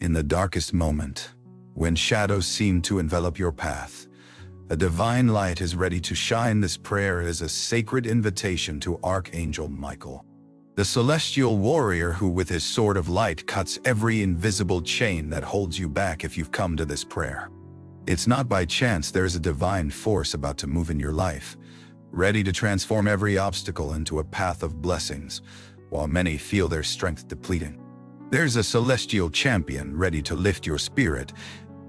In the darkest moment, when shadows seem to envelop your path, a divine light is ready to shine. This prayer is a sacred invitation to Archangel Michael, the celestial warrior who with his sword of light cuts every invisible chain that holds you back. If you've come to this prayer, it's not by chance. There's a divine force about to move in your life, ready to transform every obstacle into a path of blessings, while many feel their strength depleting. There's a celestial champion ready to lift your spirit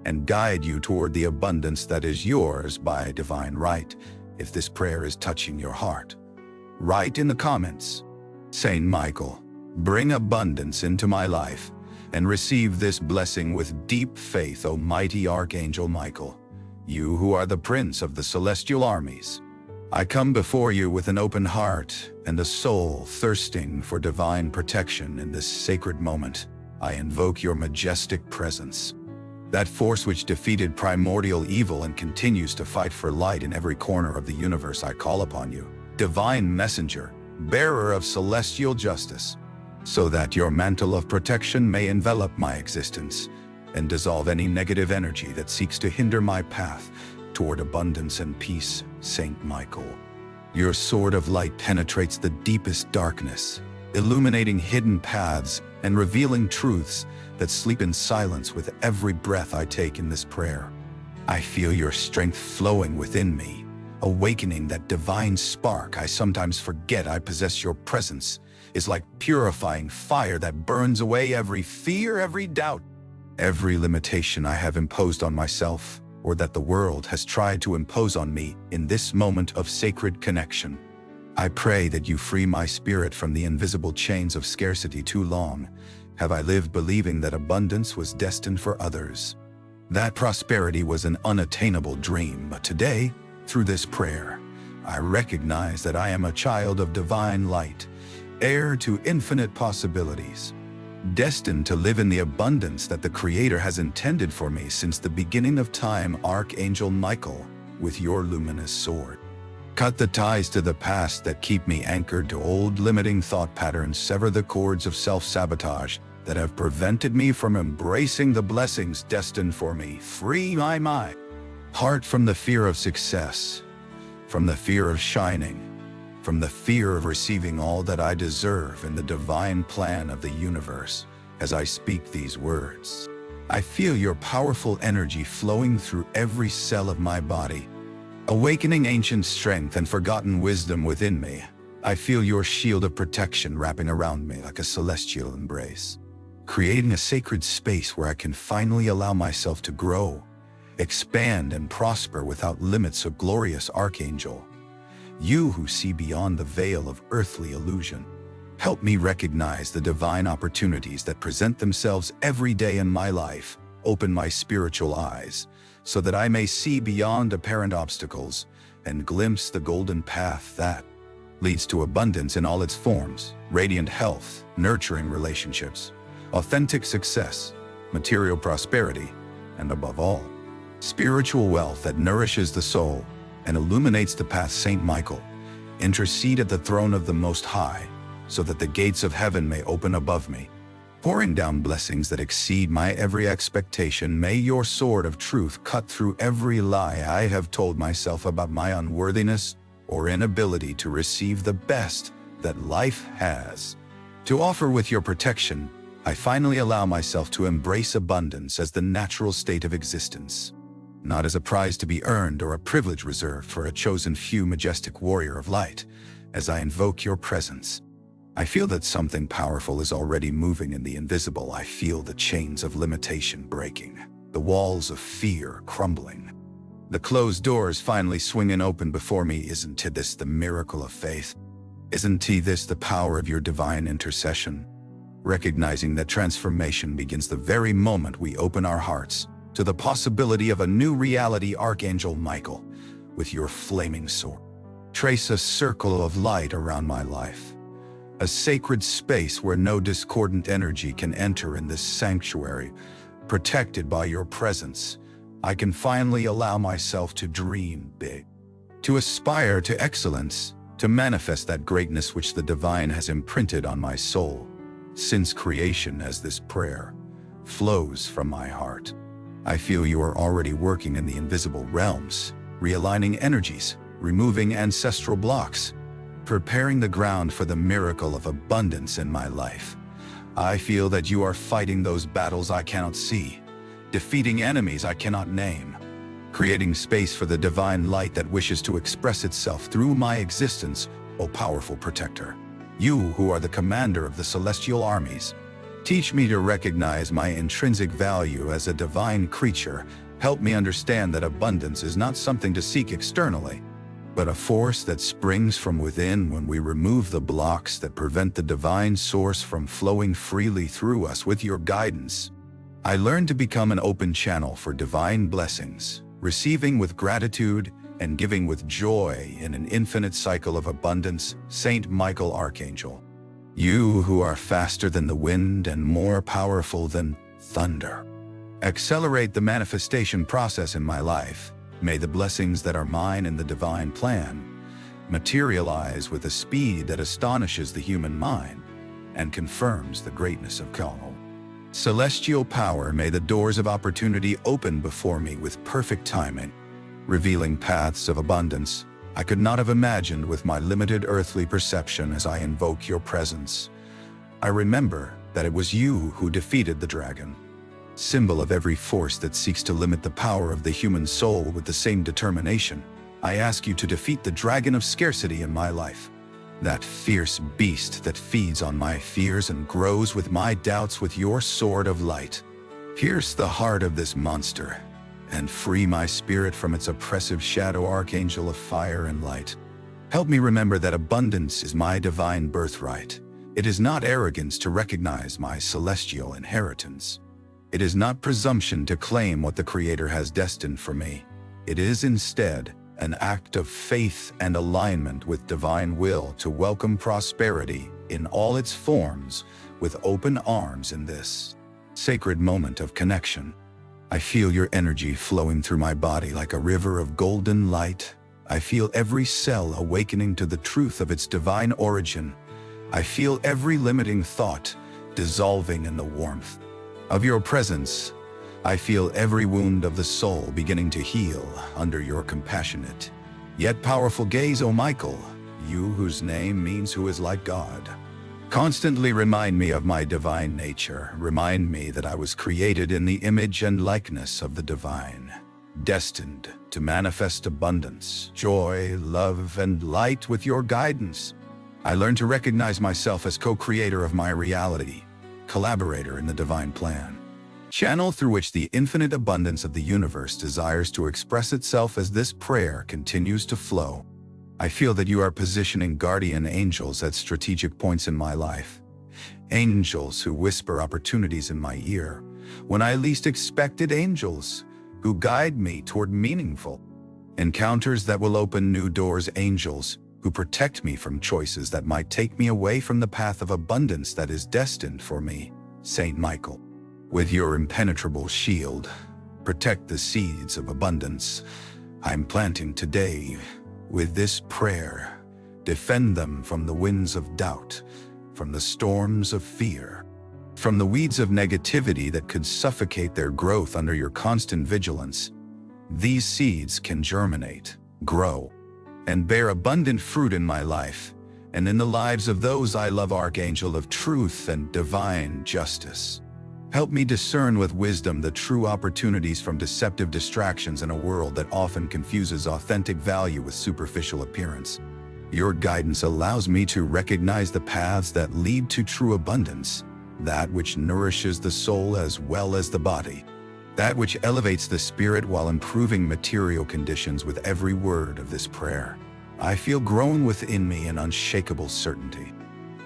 and guide you toward the abundance that is yours by divine right. If this prayer is touching your heart, write in the comments, "Saint Michael, bring abundance into my life," and receive this blessing with deep faith. O mighty Archangel Michael, you who are the prince of the celestial armies, I come before you with an open heart and a soul thirsting for divine protection. In this sacred moment, I invoke your majestic presence, that force which defeated primordial evil and continues to fight for light in every corner of the universe. I call upon you, divine messenger, bearer of celestial justice, so that your mantle of protection may envelop my existence and dissolve any negative energy that seeks to hinder my path toward abundance and peace. Saint Michael, your sword of light penetrates the deepest darkness, illuminating hidden paths and revealing truths that sleep in silence. With every breath I take in this prayer, I feel your strength flowing within me, awakening that divine spark I sometimes forget I possess. Your presence is like purifying fire that burns away every fear, every doubt, every limitation I have imposed on myself, or that the world has tried to impose on me. In this moment of sacred connection, I pray that you free my spirit from the invisible chains of scarcity. Too long have I lived believing that abundance was destined for others, that prosperity was an unattainable dream. But today, through this prayer, I recognize that I am a child of divine light, heir to infinite possibilities, destined to live in the abundance that the Creator has intended for me since the beginning of time. Archangel Michael, with your luminous sword, cut the ties to the past that keep me anchored to old limiting thought patterns. Sever the cords of self-sabotage that have prevented me from embracing the blessings destined for me. Free my mind, heart from the fear of success, from the fear of shining, from the fear of receiving all that I deserve in the divine plan of the universe. As I speak these words, I feel your powerful energy flowing through every cell of my body, awakening ancient strength and forgotten wisdom within me. I feel your shield of protection wrapping around me like a celestial embrace, creating a sacred space where I can finally allow myself to grow, expand, and prosper without limits. So glorious Archangel, you who see beyond the veil of earthly illusion, help me recognize the divine opportunities that present themselves every day in my life. Open my spiritual eyes so that I may see beyond apparent obstacles and glimpse the golden path that leads to abundance in all its forms: radiant health, nurturing relationships, authentic success, material prosperity, and above all, spiritual wealth that nourishes the soul and illuminates the path. Saint Michael, intercede at the throne of the Most High so that the gates of heaven may open above me, pouring down blessings that exceed my every expectation. May your sword of truth cut through every lie I have told myself about my unworthiness or inability to receive the best that life has to offer. With your protection, I finally allow myself to embrace abundance as the natural state of existence, not as a prize to be earned or a privilege reserved for a chosen few. Majestic warrior of light, as I invoke your presence, I feel that something powerful is already moving in the invisible. I feel the chains of limitation breaking, the walls of fear crumbling, the closed doors finally swinging open before me. Isn't this the miracle of faith? Isn't this the power of your divine intercession? Recognizing that transformation begins the very moment we open our hearts to the possibility of a new reality. Archangel Michael, with your flaming sword, trace a circle of light around my life, a sacred space where no discordant energy can enter. In this sanctuary, protected by your presence, I can finally allow myself to dream big, to aspire to excellence, to manifest that greatness which the divine has imprinted on my soul since creation. As this prayer flows from my heart. I feel you are already working in the invisible realms, realigning energies, removing ancestral blocks, preparing the ground for the miracle of abundance in my life. I feel that you are fighting those battles I cannot see, defeating enemies I cannot name, creating space for the divine light that wishes to express itself through my existence, O powerful protector. You who are the commander of the celestial armies, teach me to recognize my intrinsic value as a divine creature. Help me understand that abundance is not something to seek externally, but a force that springs from within when we remove the blocks that prevent the divine source from flowing freely through us. With your guidance, I learn to become an open channel for divine blessings, receiving with gratitude and giving with joy in an infinite cycle of abundance. Saint Michael Archangel, you who are faster than the wind and more powerful than thunder, accelerate the manifestation process in my life. May the blessings that are mine in the divine plan materialize with a speed that astonishes the human mind and confirms the greatness of God. Celestial power, may the doors of opportunity open before me with perfect timing, revealing paths of abundance I could not have imagined with my limited earthly perception. As I invoke your presence, I remember that it was you who defeated the dragon, symbol of every force that seeks to limit the power of the human soul. With the same determination, I ask you to defeat the dragon of scarcity in my life, that fierce beast that feeds on my fears and grows with my doubts. With your sword of light, pierce the heart of this monster and free my spirit from its oppressive shadow. Archangel of fire and light, help me remember that abundance is my divine birthright. It is not arrogance to recognize my celestial inheritance. It is not presumption to claim what the Creator has destined for me. It is instead an act of faith and alignment with divine will to welcome prosperity in all its forms with open arms. In this sacred moment of connection, I feel your energy flowing through my body like a river of golden light. I feel every cell awakening to the truth of its divine origin. I feel every limiting thought dissolving in the warmth of your presence. I feel every wound of the soul beginning to heal under your compassionate yet powerful gaze. O Michael, you whose name means who is like God, constantly remind me of my divine nature. Remind me that I was created in the image and likeness of the divine, destined to manifest abundance, joy, love, and light. With your guidance, I learn to recognize myself as co-creator of my reality, collaborator in the divine plan, channel through which the infinite abundance of the universe desires to express itself. As this prayer continues to flow, I feel that you are positioning guardian angels at strategic points in my life. Angels who whisper opportunities in my ear when I least expected. Angels who guide me toward meaningful encounters that will open new doors. Angels who protect me from choices that might take me away from the path of abundance that is destined for me. Saint Michael, with your impenetrable shield, protect the seeds of abundance I'm planting today. With this prayer, defend them from the winds of doubt, from the storms of fear, from the weeds of negativity that could suffocate their growth. Under your constant vigilance, these seeds can germinate, grow, and bear abundant fruit in my life and in the lives of those I love. Archangel of truth and divine justice, help me discern with wisdom the true opportunities from deceptive distractions in a world that often confuses authentic value with superficial appearance. Your guidance allows me to recognize the paths that lead to true abundance, that which nourishes the soul as well as the body, that which elevates the spirit while improving material conditions. With every word of this prayer, I feel grown within me an unshakable certainty.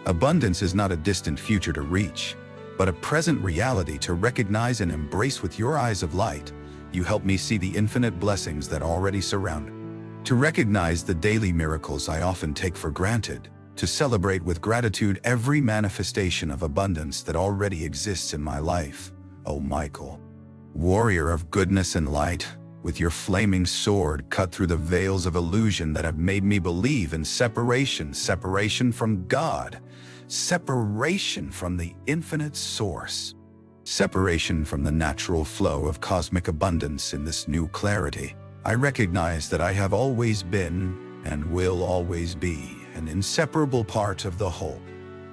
Abundance is not a distant future to reach, but a present reality to recognize and embrace. With your eyes of light, you help me see the infinite blessings that already surround me, to recognize the daily miracles I often take for granted, to celebrate with gratitude every manifestation of abundance that already exists in my life. O Michael, warrior of goodness and light, with your flaming sword cut through the veils of illusion that have made me believe in separation from God, separation from the infinite source. separation from the natural flow of cosmic abundance. In this new clarity, I recognize that I have always been, and will always be, an inseparable part of the whole,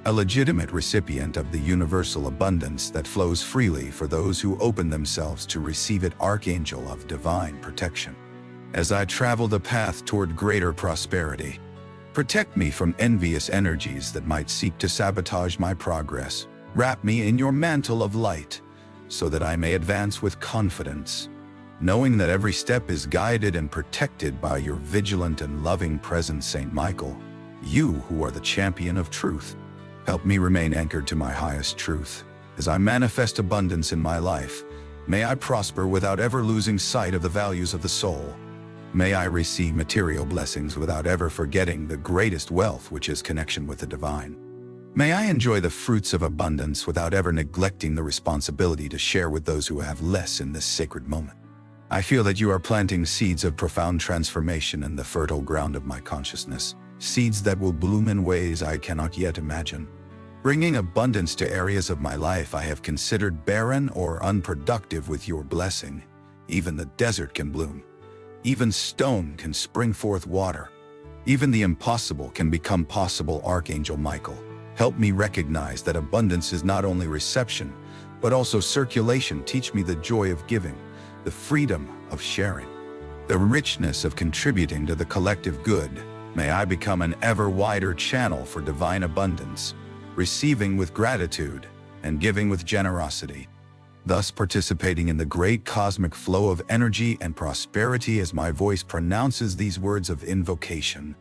a legitimate recipient of the universal abundance that flows freely for those who open themselves to receive it. Archangel of divine protection, as I travel the path toward greater prosperity, protect me from envious energies that might seek to sabotage my progress. Wrap me in your mantle of light, so that I may advance with confidence, knowing that every step is guided and protected by your vigilant and loving presence. Saint Michael, you who are the champion of truth, help me remain anchored to my highest truth. As I manifest abundance in my life, may I prosper without ever losing sight of the values of the soul. May I receive material blessings without ever forgetting the greatest wealth, which is connection with the divine. May I enjoy the fruits of abundance without ever neglecting the responsibility to share with those who have less in this sacred moment. I feel that you are planting seeds of profound transformation in the fertile ground of my consciousness, seeds that will bloom in ways I cannot yet imagine, bringing abundance to areas of my life I have considered barren or unproductive. With your blessing, even the desert can bloom. Even stone can spring forth water. Even the impossible can become possible. Archangel Michael, help me recognize that abundance is not only reception, but also circulation. Teach me the joy of giving, the freedom of sharing, the richness of contributing to the collective good. May I become an ever wider channel for divine abundance, receiving with gratitude and giving with generosity, thus participating in the great cosmic flow of energy and prosperity. As my voice pronounces these words of invocation,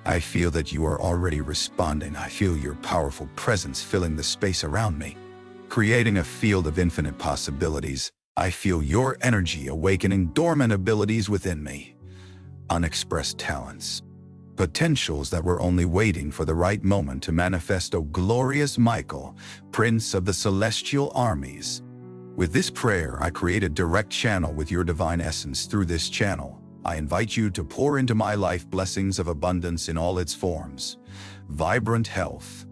I feel that you are already responding. I feel your powerful presence filling the space around me, creating a field of infinite possibilities. I feel your energy awakening dormant abilities within me, unexpressed talents, potentials that were only waiting for the right moment to manifest. O glorious Michael, Prince of the celestial armies, with this prayer I create a direct channel with your divine essence. Through this channel, I invite you to pour into my life blessings of abundance in all its forms: vibrant health,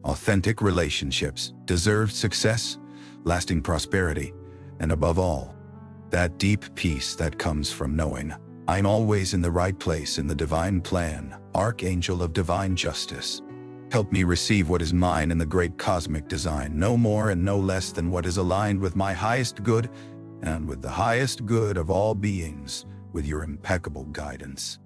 authentic relationships, deserved success, lasting prosperity, and above all, that deep peace that comes from knowing I'm always in the right place in the divine plan. Archangel of divine justice, help me receive what is mine in the great cosmic design, no more and no less than what is aligned with my highest good and with the highest good of all beings. With your impeccable guidance,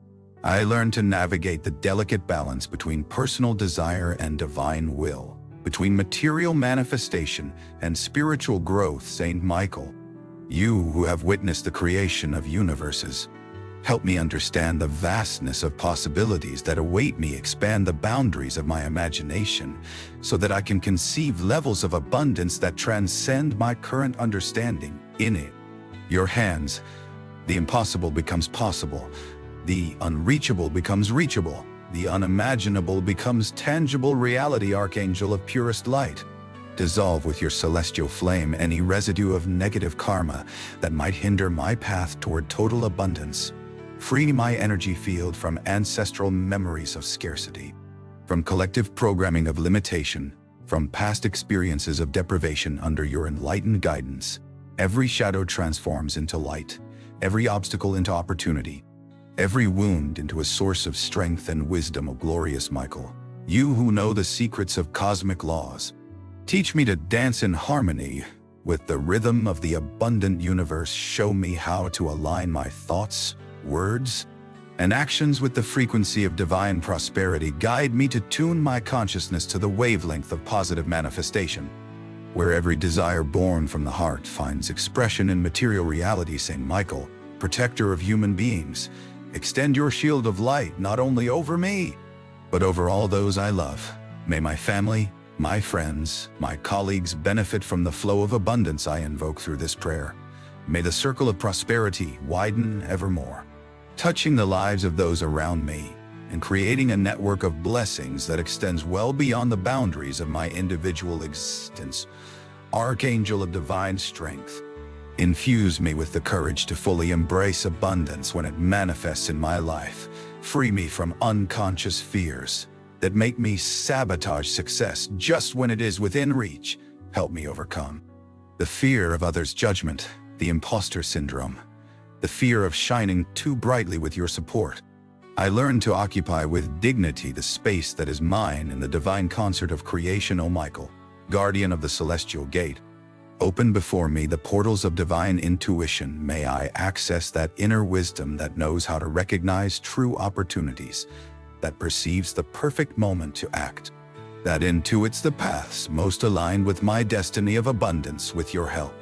I learn to navigate the delicate balance between personal desire and divine will, between material manifestation and spiritual growth. Saint Michael, you who have witnessed the creation of universes, help me understand the vastness of possibilities that await me. Expand the boundaries of my imagination so that I can conceive levels of abundance that transcend my current understanding. In your hands, the impossible becomes possible, the unreachable becomes reachable, the unimaginable becomes tangible reality. Archangel of purest light, dissolve with your celestial flame any residue of negative karma that might hinder my path toward total abundance. Free my energy field from ancestral memories of scarcity, from collective programming of limitation, from past experiences of deprivation. Under your enlightened guidance, every shadow transforms into light, every obstacle into opportunity, every wound into a source of strength and wisdom. O glorious Michael, you who know the secrets of cosmic laws, teach me to dance in harmony with the rhythm of the abundant universe. Show me how to align my thoughts, words, and actions with the frequency of divine prosperity. Guide me to tune my consciousness to the wavelength of positive manifestation, where every desire born from the heart finds expression in material reality. Saint Michael, protector of human beings, extend your shield of light not only over me, but over all those I love. May my family, my friends, my colleagues benefit from the flow of abundance I invoke through this prayer. May the circle of prosperity widen evermore, touching the lives of those around me and creating a network of blessings that extends well beyond the boundaries of my individual existence. Archangel of divine strength, infuse me with the courage to fully embrace abundance when it manifests in my life. Free me from unconscious fears that make me sabotage success just when it is within reach. Help me overcome The fear of others' judgment, the imposter syndrome, the fear of shining too brightly with your support. I learned to occupy with dignity the space that is mine in the divine concert of creation, O Michael, guardian of the celestial gate. Open before me the portals of divine intuition. May I access that inner wisdom that knows how to recognize true opportunities, that perceives the perfect moment to act, that intuits the paths most aligned with my destiny of abundance. With your help,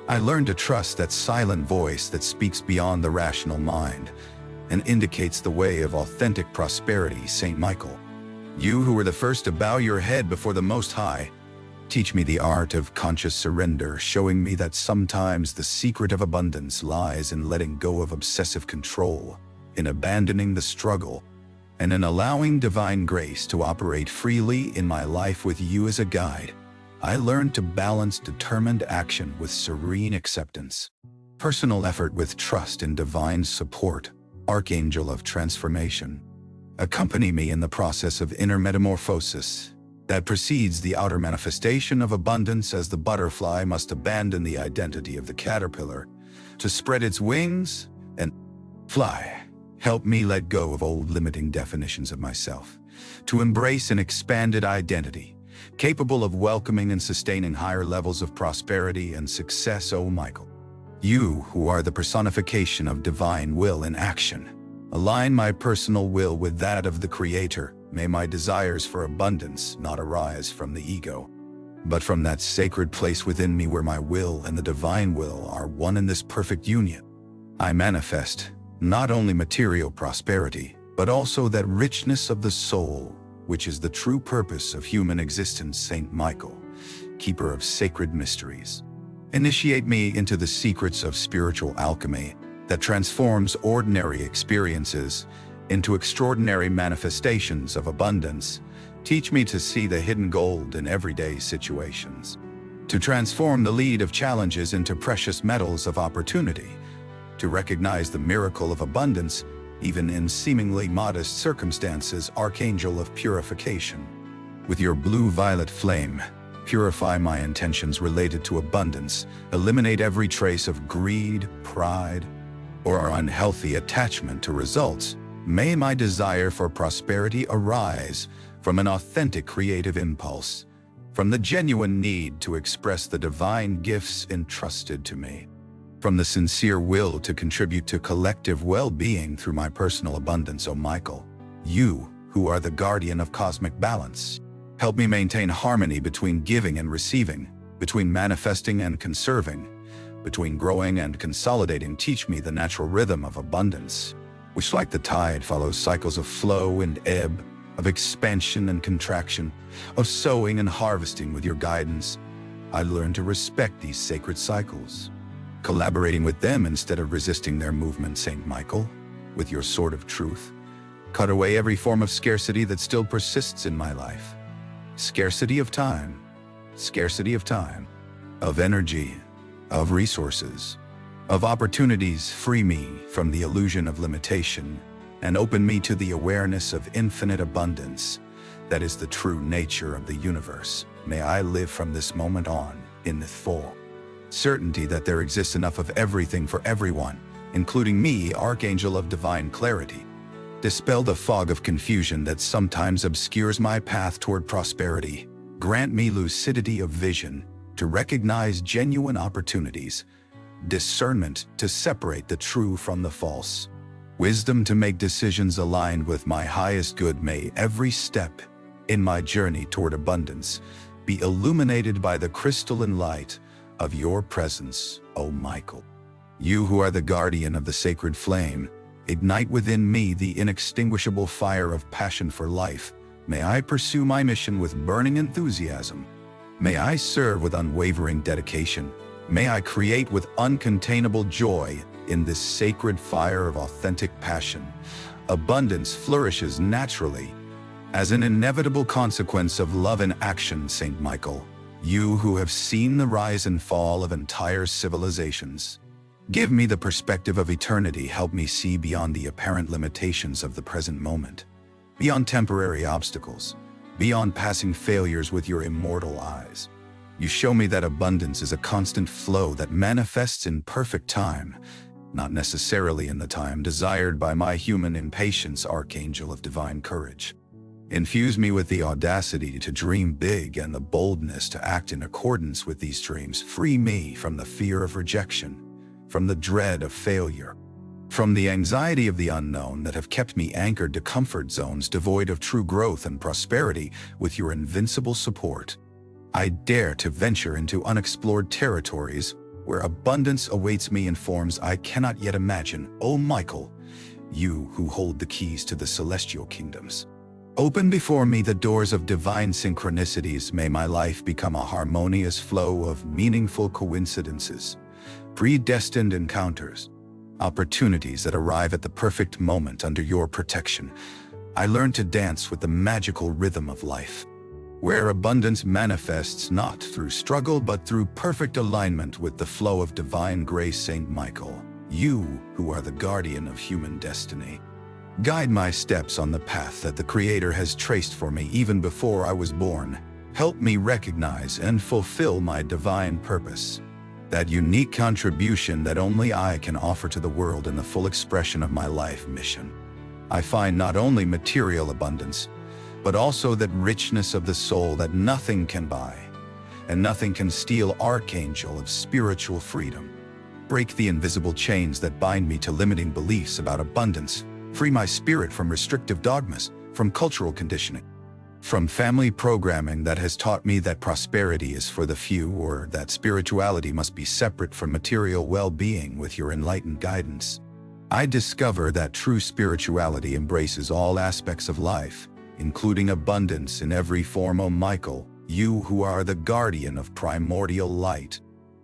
I learn to trust that silent voice that speaks beyond the rational mind and indicates the way of authentic prosperity. Saint Michael, you who were the first to bow your head before the Most High, teach me the art of conscious surrender, showing me that sometimes the secret of abundance lies in letting go of obsessive control, in abandoning the struggle, and in allowing divine grace to operate freely in my life. With you as a guide, I learned to balance determined action with serene acceptance, personal effort with trust in divine support. Archangel of transformation, accompany me in the process of inner metamorphosis that precedes the outer manifestation of abundance, as the butterfly must abandon the identity of the caterpillar to spread its wings and fly. Help me let go of old limiting definitions of myself, to embrace an expanded identity, capable of welcoming and sustaining higher levels of prosperity and success. O Michael, you who are the personification of divine will in action, align my personal will with that of the Creator. May my desires for abundance not arise from the ego, but from that sacred place within me where my will and the divine will are one in this perfect union. I manifest not only material prosperity, but also that richness of the soul, which is the true purpose of human existence. Saint Michael, keeper of sacred mysteries, initiate me into the secrets of spiritual alchemy that transforms ordinary experiences into extraordinary manifestations of abundance. Teach me to see the hidden gold in everyday situations, to transform the lead of challenges into precious metals of opportunity, to recognize the miracle of abundance even in seemingly modest circumstances. Archangel of purification, with your blue-violet flame, purify my intentions related to abundance, eliminate every trace of greed, pride, or unhealthy attachment to results. May my desire for prosperity arise from an authentic creative impulse, from the genuine need to express the divine gifts entrusted to me, from the sincere will to contribute to collective well-being through my personal abundance. O Michael, you who are the guardian of cosmic balance, help me maintain harmony between giving and receiving, between manifesting and conserving, between growing and consolidating. Teach me the natural rhythm of abundance, which like the tide follows cycles of flow and ebb, of expansion and contraction, of sowing and harvesting. With your guidance, I learn to respect these sacred cycles, collaborating with them instead of resisting their movement. Saint Michael, with your sword of truth, cut away every form of scarcity that still persists in my life. Scarcity of time, of energy, of resources, of opportunities. Free me from the illusion of limitation and open me to the awareness of infinite abundance that is the true nature of the universe. May I live from this moment on in the full certainty that there exists enough of everything for everyone, including me. Archangel of divine clarity, dispel the fog of confusion that sometimes obscures my path toward prosperity. Grant me lucidity of vision to recognize genuine opportunities, discernment to separate the true from the false, wisdom to make decisions aligned with my highest good. May every step in my journey toward abundance be illuminated by the crystalline light of your presence. O Michael, you who are the guardian of the sacred flame, ignite within me the inextinguishable fire of passion for life. May I pursue my mission with burning enthusiasm. May I serve with unwavering dedication. May I create with uncontainable joy in this sacred fire of authentic passion. Abundance flourishes naturally as an inevitable consequence of love in action. Saint Michael, you who have seen the rise and fall of entire civilizations, give me the perspective of eternity. Help me see beyond the apparent limitations of the present moment, beyond temporary obstacles, beyond passing failures. With your immortal eyes, You show me that abundance is a constant flow that manifests in perfect time, not necessarily in the time desired by my human impatience, Archangel of divine courage. Infuse me with the audacity to dream big and the boldness to act in accordance with these dreams. Free me from the fear of rejection, from the dread of failure, from the anxiety of the unknown that have kept me anchored to comfort zones devoid of true growth and prosperity. With your invincible support, I dare to venture into unexplored territories where abundance awaits me in forms I cannot yet imagine. O Michael, you who hold the keys to the celestial kingdoms, open before me the doors of divine synchronicities. May my life become a harmonious flow of meaningful coincidences, predestined encounters, opportunities that arrive at the perfect moment under your protection. I learn to dance with the magical rhythm of life, where abundance manifests not through struggle but through perfect alignment with the flow of divine grace. Saint Michael, you who are the guardian of human destiny, guide my steps on the path that the Creator has traced for me even before I was born. Help me recognize and fulfill my divine purpose, that unique contribution that only I can offer to the world in the full expression of my life mission. I find not only material abundance, but also that richness of the soul that nothing can buy and nothing can steal. Archangel of spiritual freedom, break the invisible chains that bind me to limiting beliefs about abundance. Free my spirit from restrictive dogmas, from cultural conditioning, from family programming that has taught me that prosperity is for the few or that spirituality must be separate from material well-being. With your enlightened guidance, I discover that true spirituality embraces all aspects of life, including abundance in every form. O Michael, you who are the guardian of primordial light,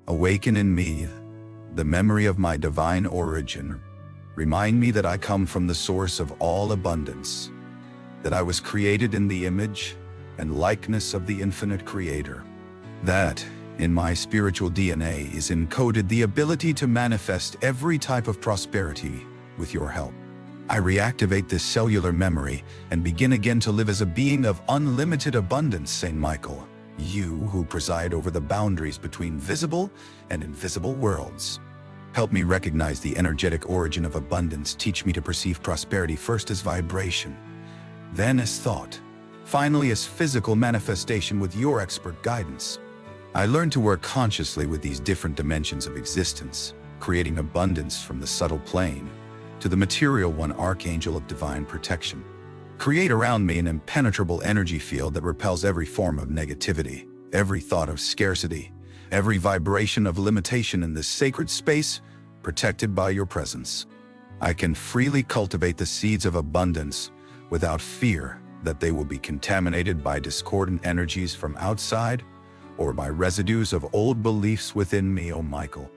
awaken in me the memory of my divine origin. Remind me that I come from the source of all abundance, that I was created in the image and likeness of the infinite Creator, that in my spiritual DNA is encoded the ability to manifest every type of prosperity. With your help, I reactivate this cellular memory and begin again to live as a being of unlimited abundance. Saint Michael, you who preside over the boundaries between visible and invisible worlds, help me recognize the energetic origin of abundance. Teach me to perceive prosperity first as vibration, then as thought, finally as physical manifestation. With your expert guidance, I learn to work consciously with these different dimensions of existence, creating abundance from the subtle plane to the material one. Archangel of divine protection, create around me an impenetrable energy field that repels every form of negativity, every thought of scarcity, every vibration of limitation. In this sacred space, protected by your presence, I can freely cultivate the seeds of abundance without fear that they will be contaminated by discordant energies from outside or by residues of old beliefs within me. O Michael,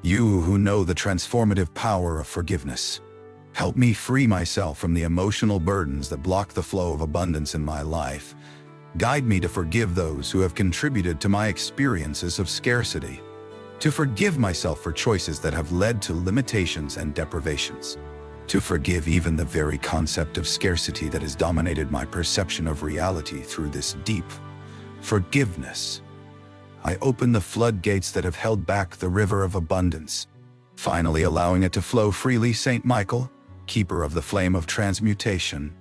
you who know the transformative power of forgiveness, help me free myself from the emotional burdens that block the flow of abundance in my life. Guide me to forgive those who have contributed to my experiences of scarcity, to forgive myself for choices that have led to limitations and deprivations, to forgive even the very concept of scarcity that has dominated my perception of reality. Through this deep forgiveness, I open the floodgates that have held back the river of abundance, finally allowing it to flow freely. Saint Michael, keeper of the flame of transmutation,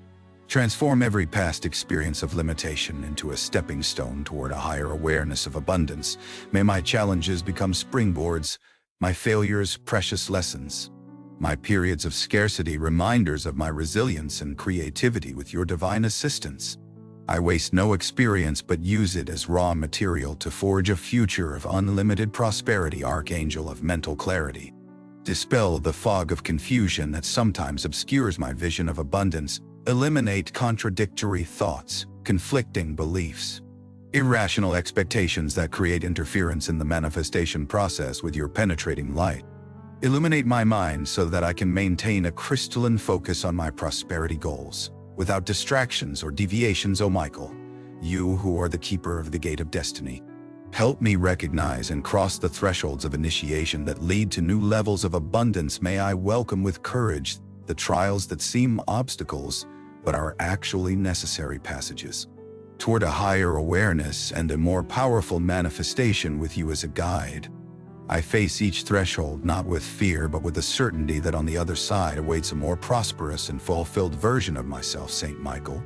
transform every past experience of limitation into a stepping stone toward a higher awareness of abundance. May my challenges become springboards, my failures precious lessons, my periods of scarcity reminders of my resilience and creativity. With your divine assistance, I waste no experience but use it as raw material to forge a future of unlimited prosperity. Archangel of mental clarity, dispel the fog of confusion that sometimes obscures my vision of abundance. Eliminate contradictory thoughts, conflicting beliefs, irrational expectations that create interference in the manifestation process. With your penetrating light, illuminate my mind so that I can maintain a crystalline focus on my prosperity goals, without distractions or deviations. O Michael, you who are the keeper of the gate of destiny, help me recognize and cross the thresholds of initiation that lead to new levels of abundance. May I welcome with courage the trials that seem obstacles but are actually necessary passages. toward a higher awareness and a more powerful manifestation with you as a guide. I face each threshold not with fear, but with the certainty that on the other side awaits a more prosperous and fulfilled version of myself, Saint Michael.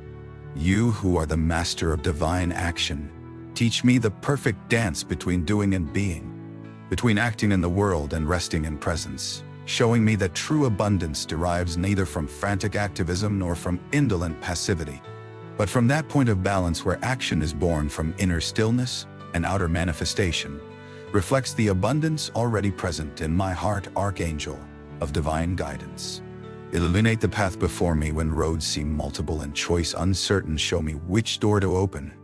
You who are the master of divine action, teach me the perfect dance between doing and being, between acting in the world and resting in presence, showing me that true abundance derives neither from frantic activism nor from indolent passivity, but from that point of balance where action is born from inner stillness and outer manifestation, reflects the abundance already present in my heart, Archangel of divine guidance. Illuminate the path before me when roads seem multiple and choice uncertain. Show me which door to open,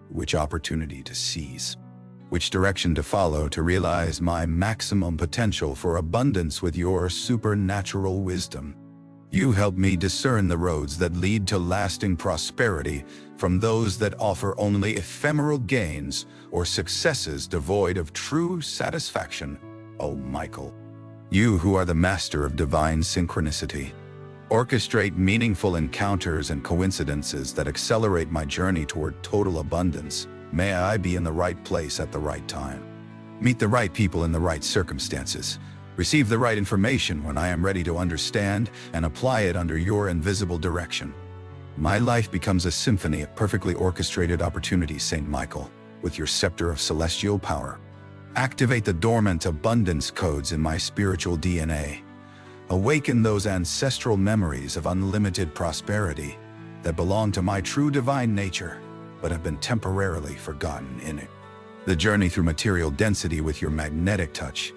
which opportunity to seize, which direction to follow to realize my maximum potential for abundance with your supernatural wisdom. You help me discern the roads that lead to lasting prosperity from those that offer only ephemeral gains or successes devoid of true satisfaction, O Michael. You who are the master of divine synchronicity, orchestrate meaningful encounters and coincidences that accelerate my journey toward total abundance. May I be in the right place at the right time, meet the right people in the right circumstances, receive the right information when I am ready to understand, and apply it under your invisible direction. My life becomes a symphony of perfectly orchestrated opportunities, Saint Michael, with your scepter of celestial power. Activate the dormant abundance codes in my spiritual DNA. Awaken those ancestral memories of unlimited prosperity that belong to my true divine nature, but have been temporarily forgotten in it. The journey through material density with your magnetic touch.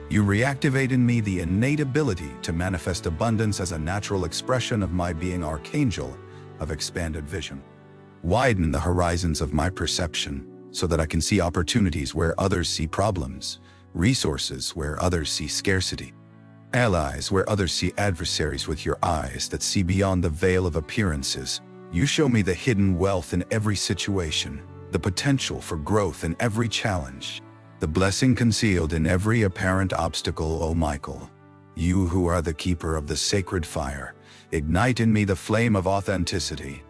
You reactivate in me the innate ability to manifest abundance as a natural expression of my being, Archangel of expanded vision. Widen the horizons of my perception so that I can see opportunities where others see problems, resources where others see scarcity, allies where others see adversaries. With your eyes that see beyond the veil of appearances, you show me the hidden wealth in every situation, the potential for growth in every challenge, the blessing concealed in every apparent obstacle, O Michael. You who are the keeper of the sacred fire, ignite in me the flame of authenticity,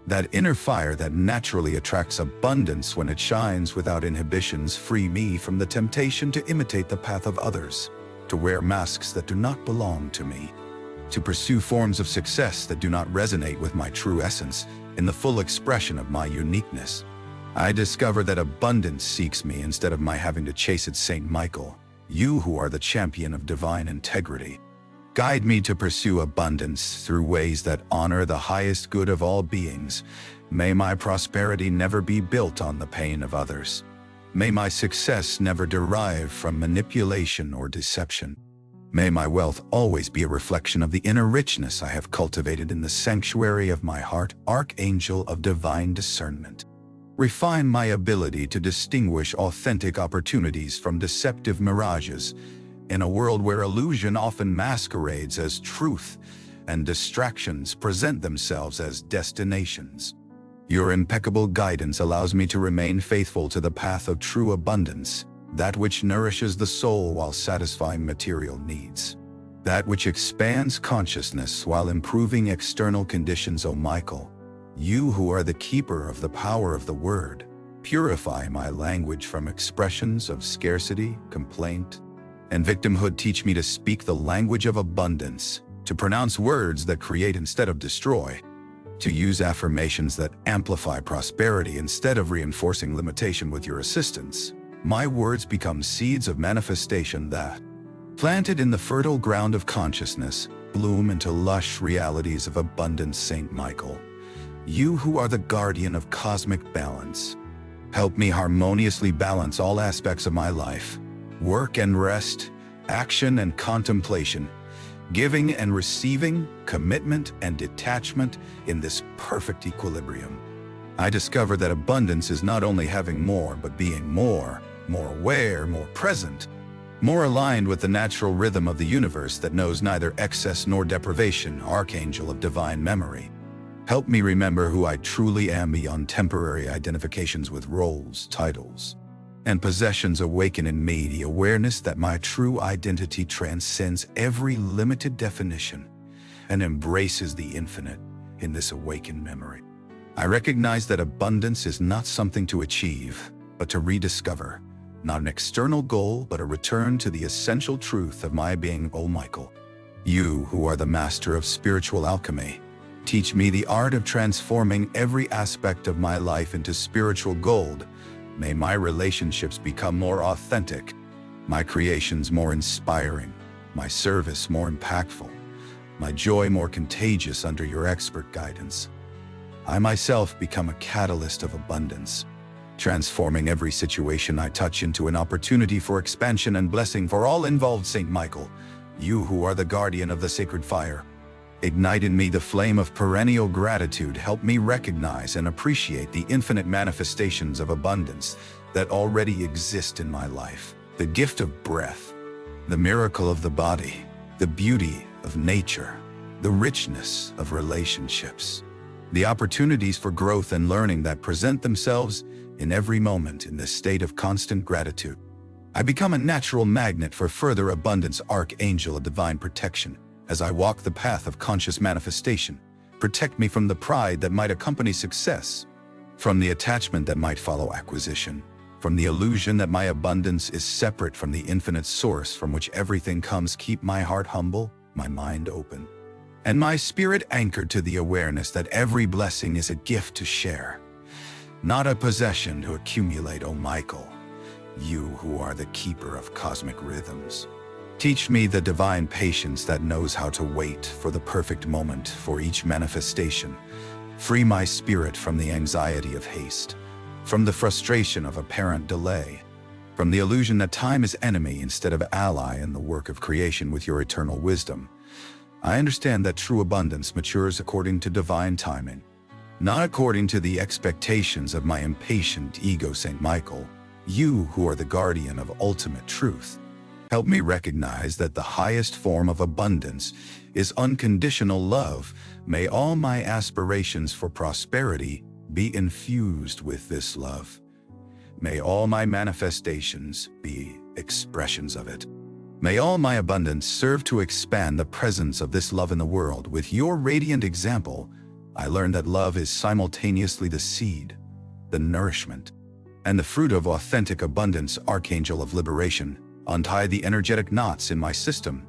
that inner fire that naturally attracts abundance when it shines without inhibitions. Free me from the temptation to imitate the path of others, to wear masks that do not belong to me, to pursue forms of success that do not resonate with my true essence in the full expression of my uniqueness. I discover that abundance seeks me instead of my having to chase it, Saint Michael. You who are the champion of divine integrity, guide me to pursue abundance through ways that honor the highest good of all beings. May my prosperity never be built on the pain of others. May my success never derive from manipulation or deception. May my wealth always be a reflection of the inner richness I have cultivated in the sanctuary of my heart, Archangel of divine discernment. Refine my ability to distinguish authentic opportunities from deceptive mirages, in a world where illusion often masquerades as truth and distractions present themselves as destinations. Your impeccable guidance allows me to remain faithful to the path of true abundance, that which nourishes the soul while satisfying material needs, that which expands consciousness while improving external conditions. O Michael, you who are the keeper of the power of the word, purify my language from expressions of scarcity, complaint, and victimhood. Teach me to speak the language of abundance, to pronounce words that create instead of destroy, to use affirmations that amplify prosperity instead of reinforcing limitation. With your assistance, my words become seeds of manifestation that, planted in the fertile ground of consciousness, bloom into lush realities of abundance. Saint Michael, you who are the guardian of cosmic balance, help me harmoniously balance all aspects of my life, work and rest, action and contemplation, giving and receiving, commitment and detachment in this perfect equilibrium. I discover that abundance is not only having more, but being more aware, more present, more aligned with the natural rhythm of the universe that knows neither excess nor deprivation. Archangel of divine memory, help me remember who I truly am beyond temporary identifications with roles, titles, and possessions. Awaken in me the awareness that my true identity transcends every limited definition and embraces the infinite in this awakened memory. I recognize that abundance is not something to achieve, but to rediscover. Not an external goal, but a return to the essential truth of my being, O Michael. You, who are the master of spiritual alchemy, teach me the art of transforming every aspect of my life into spiritual gold. May my relationships become more authentic, my creations more inspiring, my service more impactful, my joy more contagious under your expert guidance. I myself become a catalyst of abundance, transforming every situation I touch into an opportunity for expansion and blessing for all involved. Saint Michael, you who are the guardian of the sacred fire, ignite in me the flame of perennial gratitude. Help me recognize and appreciate the infinite manifestations of abundance that already exist in my life. The gift of breath, the miracle of the body, the beauty of nature, the richness of relationships, the opportunities for growth and learning that present themselves in every moment. In this state of constant gratitude, I become a natural magnet for further abundance. Archangel of divine protection, as I walk the path of conscious manifestation, protect me from the pride that might accompany success, from the attachment that might follow acquisition, from the illusion that my abundance is separate from the infinite source from which everything comes. Keep my heart humble, my mind open, and my spirit anchored to the awareness that every blessing is a gift to share, not a possession to accumulate. O Michael, you who are the keeper of cosmic rhythms, teach me the divine patience that knows how to wait for the perfect moment for each manifestation. Free my spirit from the anxiety of haste, from the frustration of apparent delay, from the illusion that time is enemy instead of ally in the work of creation. With your eternal wisdom, I understand that true abundance matures according to divine timing, not according to the expectations of my impatient ego. Saint Michael, you who are the guardian of ultimate truth, help me recognize that the highest form of abundance is unconditional love. May all my aspirations for prosperity be infused with this love. May all my manifestations be expressions of it. May all my abundance serve to expand the presence of this love in the world. With your radiant example, I learned that love is simultaneously the seed, the nourishment, and the fruit of authentic abundance. Archangel of liberation, untie the energetic knots in my system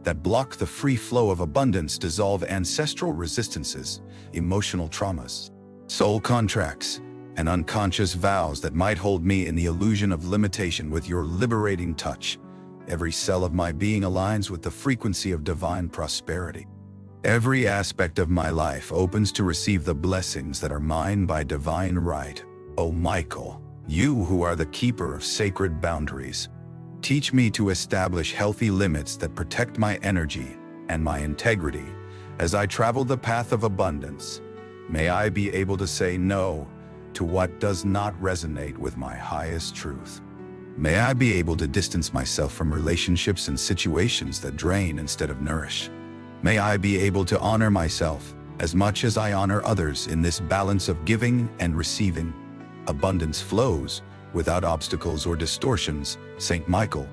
that block the free flow of abundance. Dissolve ancestral resistances, emotional traumas, soul contracts, and unconscious vows that might hold me in the illusion of limitation. With your liberating touch, every cell of my being aligns with the frequency of divine prosperity. Every aspect of my life opens to receive the blessings that are mine by divine right. O Michael, you who are the keeper of sacred boundaries, teach me to establish healthy limits that protect my energy and my integrity. As I travel the path of abundance, may I be able to say no to what does not resonate with my highest truth. May I be able to distance myself from relationships and situations that drain instead of nourish. May I be able to honor myself as much as I honor others. In this balance of giving and receiving, abundance flows without obstacles or distortions. Saint Michael,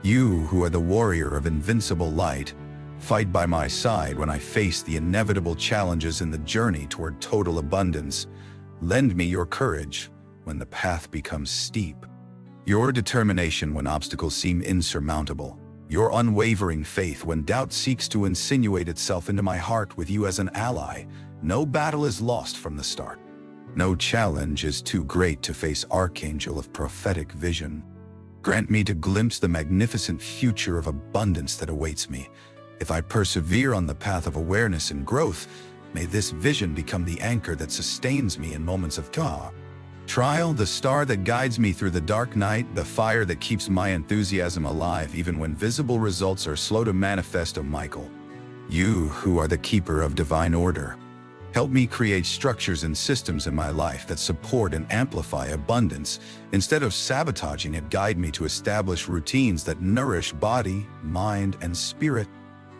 you who are the warrior of invincible light, fight by my side when I face the inevitable challenges in the journey toward total abundance. Lend me your courage when the path becomes steep, your determination when obstacles seem insurmountable, your unwavering faith when doubt seeks to insinuate itself into my heart. With you as an ally, no battle is lost from the start. No challenge is too great to face. Archangel of prophetic vision, grant me to glimpse the magnificent future of abundance that awaits me. If I persevere on the path of awareness and growth, may this vision become the anchor that sustains me in moments of trial, the star that guides me through the dark night, the fire that keeps my enthusiasm alive even when visible results are slow to manifest. O Michael, you who are the keeper of divine order, help me create structures and systems in my life that support and amplify abundance instead of sabotaging it. Guide me to establish routines that nourish body, mind, and spirit,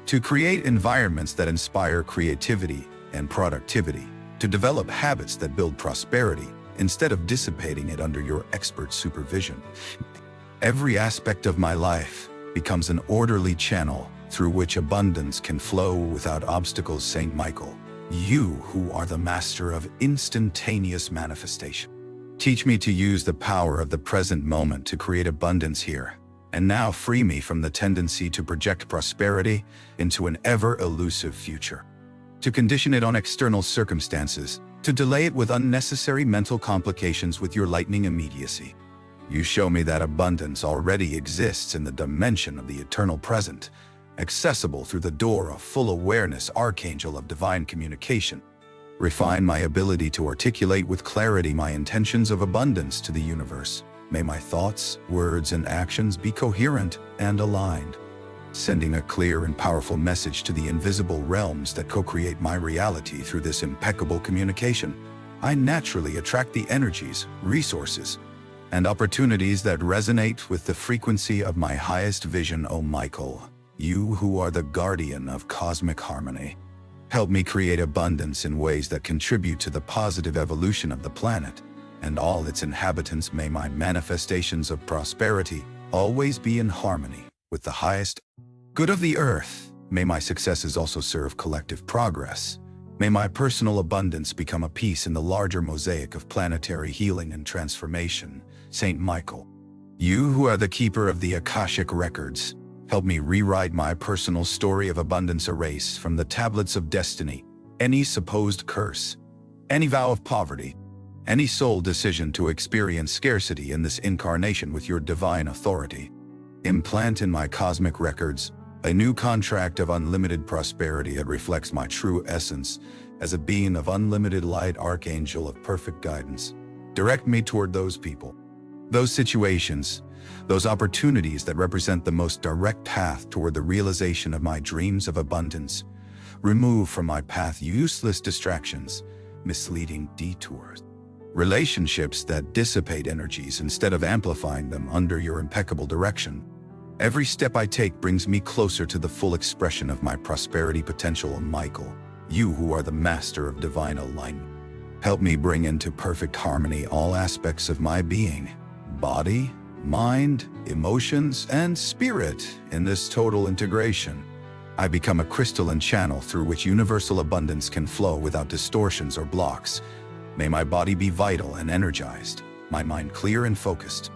to create environments that inspire creativity and productivity, to develop habits that build prosperity instead of dissipating it under your expert supervision. Every aspect of my life becomes an orderly channel through which abundance can flow without obstacles. Saint Michael, you who are the master of instantaneous manifestation. Teach me to use the power of the present moment to create abundance here, and now free me from the tendency to project prosperity into an ever-elusive future, to condition it on external circumstances, to delay it with unnecessary mental complications with your lightning immediacy. You show me that abundance already exists in the dimension of the eternal present, accessible through the door of full awareness, Archangel of divine communication. Refine my ability to articulate with clarity my intentions of abundance to the universe. May my thoughts, words, and actions be coherent and aligned, sending a clear and powerful message to the invisible realms that co-create my reality through this impeccable communication. I naturally attract the energies, resources, and opportunities that resonate with the frequency of my highest vision, O Michael, you who are the guardian of cosmic harmony. Help me create abundance in ways that contribute to the positive evolution of the planet and all its inhabitants. May my manifestations of prosperity always be in harmony with the highest good of the earth. May my successes also serve collective progress. May my personal abundance become a piece in the larger mosaic of planetary healing and transformation. Saint Michael, you who are the keeper of the Akashic records, help me rewrite my personal story of abundance, erase from the tablets of destiny any supposed curse, any vow of poverty, any sole decision to experience scarcity in this incarnation with your divine authority. Implant in my cosmic records a new contract of unlimited prosperity that reflects my true essence as a being of unlimited light, Archangel of perfect guidance. Direct me toward those people, those situations, those opportunities that represent the most direct path toward the realization of my dreams of abundance. Remove from my path useless distractions, misleading detours, relationships that dissipate energies instead of amplifying them under your impeccable direction. Every step I take brings me closer to the full expression of my prosperity potential. Michael, you who are the master of divine alignment, help me bring into perfect harmony all aspects of my being, body, mind, emotions, and spirit. In this total integration, I become a crystalline channel through which universal abundance can flow without distortions or blocks. May my body be vital and energized, my mind clear and focused,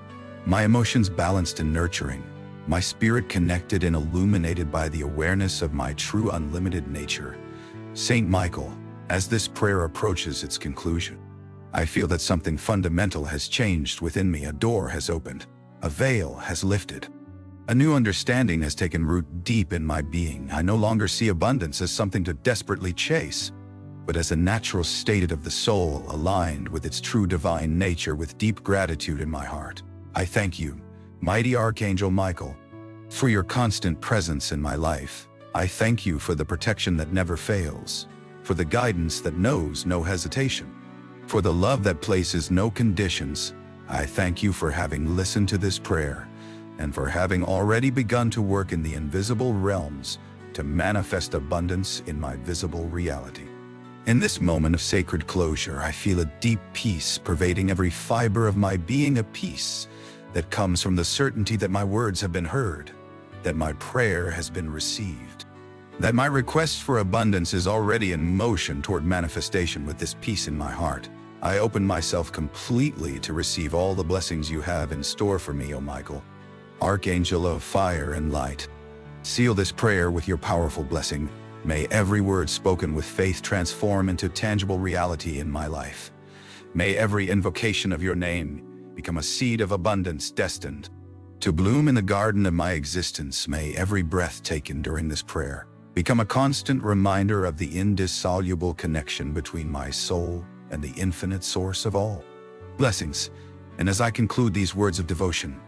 my emotions balanced and nurturing, my spirit connected and illuminated by the awareness of my true unlimited nature. Saint Michael, as this prayer approaches its conclusion, I feel that something fundamental has changed within me. A door has opened, a veil has lifted. A new understanding has taken root deep in my being. I no longer see abundance as something to desperately chase, but as a natural state of the soul aligned with its true divine nature. With deep gratitude in my heart, I thank you, mighty Archangel Michael, for your constant presence in my life. I thank you for the protection that never fails, for the guidance that knows no hesitation, for the love that places no conditions. I thank you for having listened to this prayer and for having already begun to work in the invisible realms to manifest abundance in my visible reality. In this moment of sacred closure, I feel a deep peace pervading every fiber of my being, a peace that comes from the certainty that my words have been heard, that my prayer has been received, that my request for abundance is already in motion toward manifestation. With this peace in my heart, I open myself completely to receive all the blessings you have in store for me, O Michael, Archangel of fire and light. Seal this prayer with your powerful blessing. May every word spoken with faith transform into tangible reality in my life. May every invocation of your name become a seed of abundance destined to bloom in the garden of my existence. May every breath taken during this prayer become a constant reminder of the indissoluble connection between my soul and the infinite source of all blessings. And as I conclude these words of devotion,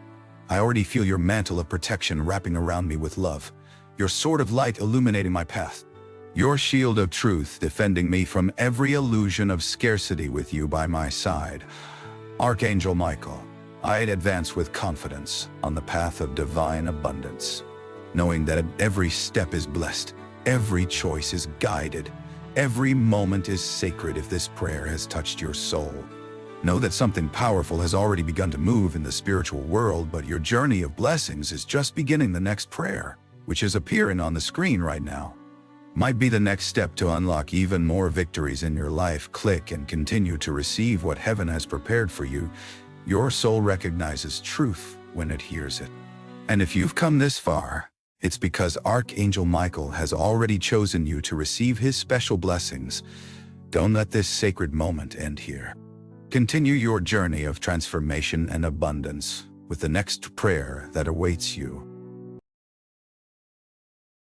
I already feel your mantle of protection wrapping around me with love, your sword of light illuminating my path, your shield of truth defending me from every illusion of scarcity. With you by my side, Archangel Michael, I advance with confidence on the path of divine abundance, knowing that every step is blessed, every choice is guided, every moment is sacred. If this prayer has touched your soul, know that something powerful has already begun to move in the spiritual world, but your journey of blessings is just beginning. The next prayer, which is appearing on the screen right now, might be the next step to unlock even more victories in your life. Click and continue to receive what heaven has prepared for you. Your soul recognizes truth when it hears it. And if you've come this far, it's because Archangel Michael has already chosen you to receive his special blessings. Don't let this sacred moment end here. Continue your journey of transformation and abundance with the next prayer that awaits you.